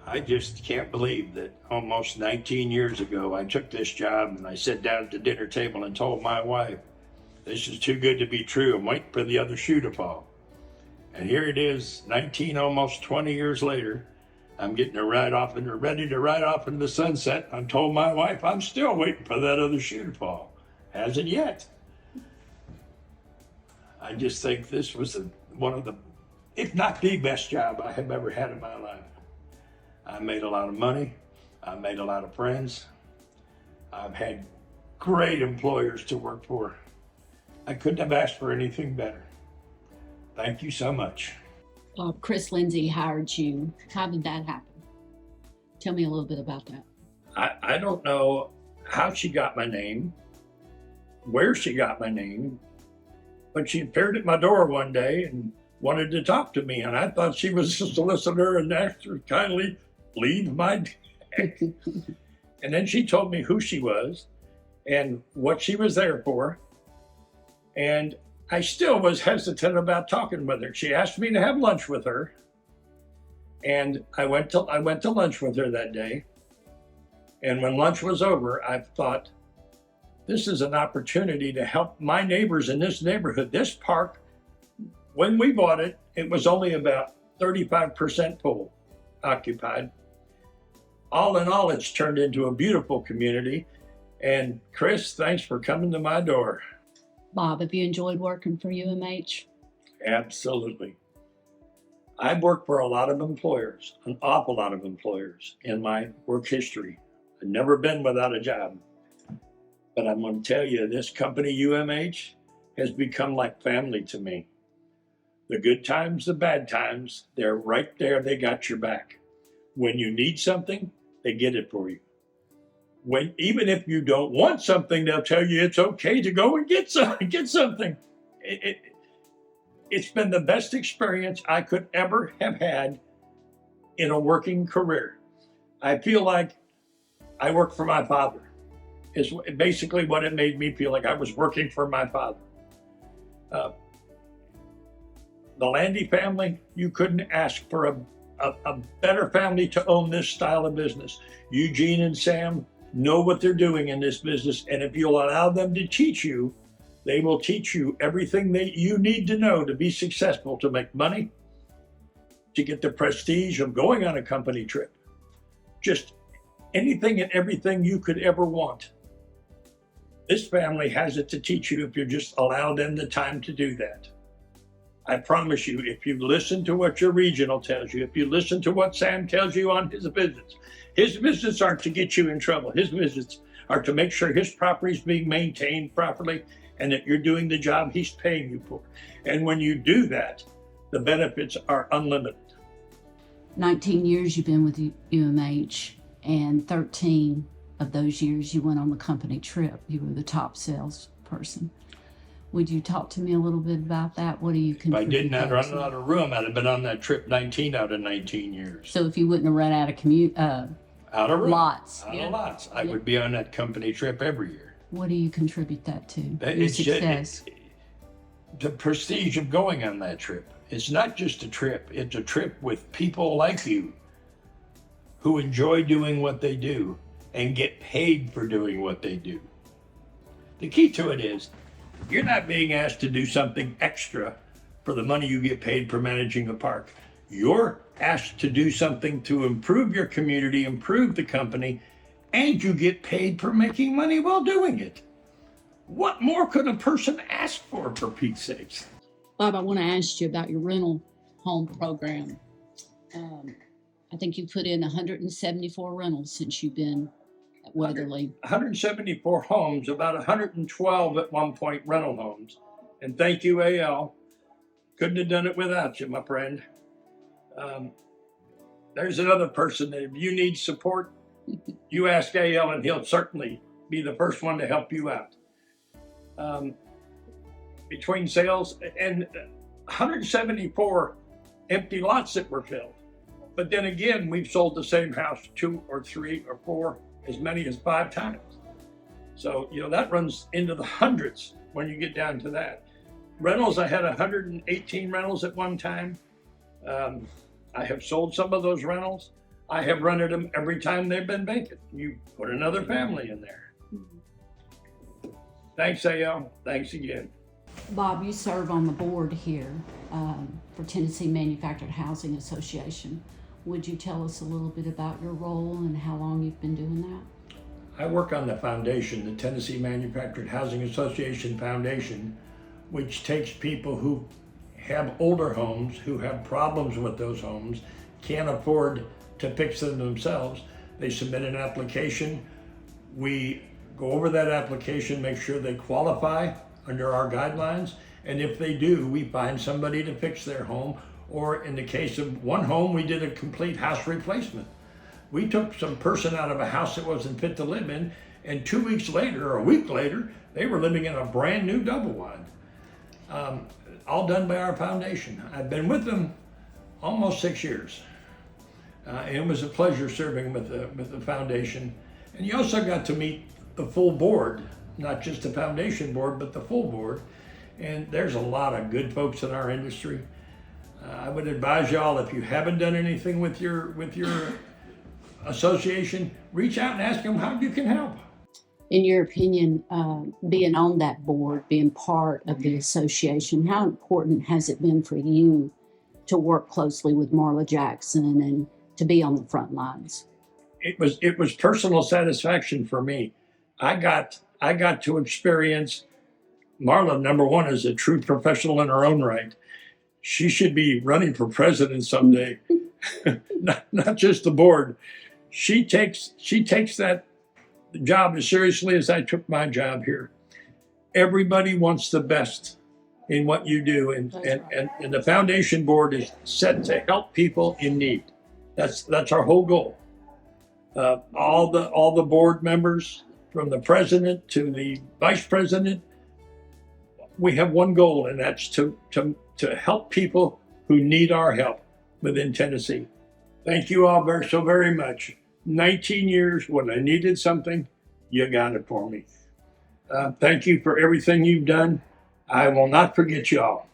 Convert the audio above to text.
I just can't believe that almost 19 years ago, I took this job and I sat down at the dinner table and told my wife, this is too good to be true. I'm waiting for the other shoe to fall. And here it is, 19, almost 20 years later. I'm getting to ride off and ready to ride off into the sunset. I told my wife, I'm still waiting for that other shoe to fall. Hasn't yet. I just think this was one of the, if not the best job I have ever had in my life. I made a lot of money. I made a lot of friends. I've had great employers to work for. I couldn't have asked for anything better. Thank you so much. Chris Lindsay hired you. How did that happen? Tell me a little bit about that. I don't know how she got my name, where she got my name, but she appeared at my door one day and wanted to talk to me, and I thought she was a solicitor and asked her kindly leave my desk. And then she told me who she was and what she was there for, and I still was hesitant about talking with her. She asked me to have lunch with her, and I went to lunch with her that day. And when lunch was over, I thought, this is an opportunity to help my neighbors in this neighborhood. This park, when we bought it, it was only about 35% full, occupied. All in all, it's turned into a beautiful community. And Chris, thanks for coming to my door. Bob, have you enjoyed working for UMH? Absolutely. I've worked for a lot of employers, an awful lot of employers in my work history. I've never been without a job. But I'm going to tell you, this company, UMH, has become like family to me. The good times, the bad times, they're right there. They got your back. When you need something, they get it for you. Even if you don't want something, they'll tell you it's okay to go and get something. It's been the best experience I could ever have had in a working career. I feel like I work for my father. Is basically what it made me feel like. I was working for my father. The Landy family, you couldn't ask for a better family to own this style of business. Eugene and Sam know what they're doing in this business, and if you'll allow them to teach you, they will teach you everything that you need to know to be successful, to make money, to get the prestige of going on a company trip. Just anything and everything you could ever want. This family has it to teach you if you just allow them the time to do that. I promise you, if you listen to what your regional tells you, if you listen to what Sam tells you on his visits aren't to get you in trouble. His visits are to make sure his property is being maintained properly and that you're doing the job he's paying you for. And when you do that, the benefits are unlimited. 19 years you've been with UMH, and 13 of those years you went on the company trip. You were the top salesperson. Would you talk to me a little bit about that? What do you contribute? If I didn't have run out of room, I'd have been on that trip 19 out of 19 years. So if you wouldn't have run out of lots, I would be on that company trip every year. What do you contribute that to? It's success. The prestige of going on that trip. It's not just a trip. It's a trip with people like you who enjoy doing what they do and get paid for doing what they do. The key to it is, you're not being asked to do something extra for the money you get paid for managing a park. You're asked to do something to improve your community, improve the company, and you get paid for making money while doing it. What more could a person ask for Pete's sakes? Bob, I want to ask you about your rental home program. I think you put in 174 rentals since you've been at Weatherley. 174 homes, about 112 at one point, rental homes. And thank you, AL. Couldn't have done it without you, my friend. There's another person that if you need support, you ask AL and he'll certainly be the first one to help you out. Between sales and 174 empty lots that were filled. But then again, we've sold the same house 2 or 3 or 4, as many as 5 times. So, that runs into the hundreds when you get down to that. Rentals, I had 118 rentals at one time. I have sold some of those rentals. I have rented them every time they've been vacant. You put another family in there. Thanks, AL. Thanks again. Bob, you serve on the board here for Tennessee Manufactured Housing Association. Would you tell us a little bit about your role and how long you've been doing that? I work on the foundation, the Tennessee Manufactured Housing Association Foundation, which takes people who have older homes, who have problems with those homes, can't afford to fix them themselves. They submit an application. We go over that application, make sure they qualify under our guidelines, and if they do, we find somebody to fix their home. Or in the case of one home, we did a complete house replacement. We took some person out of a house that wasn't fit to live in, and 2 weeks later, or a week later, they were living in a brand new double wide. All done by our foundation. I've been with them almost 6 years. And it was a pleasure serving with the foundation. And you also got to meet the full board, not just the foundation board, but the full board. And there's a lot of good folks in our industry. I would advise y'all, if you haven't done anything with your association, reach out and ask them how you can help. In your opinion, being on that board, being part of the association, how important has it been for you to work closely with Marla Jackson and to be on the front lines? It was personal satisfaction for me. I got to experience Marla, number one, is a true professional in her own right. She should be running for president someday. not just the board. She takes that job as seriously as I took my job here. Everybody wants the best in what you do, and the foundation board is set to help people in need. That's our whole goal. All the board members, from the president to the vice president, we have one goal, and that's to help people who need our help within Tennessee. Thank you all so very much. 19 years, when I needed something, you got it for me. Thank you for everything you've done. I will not forget y'all.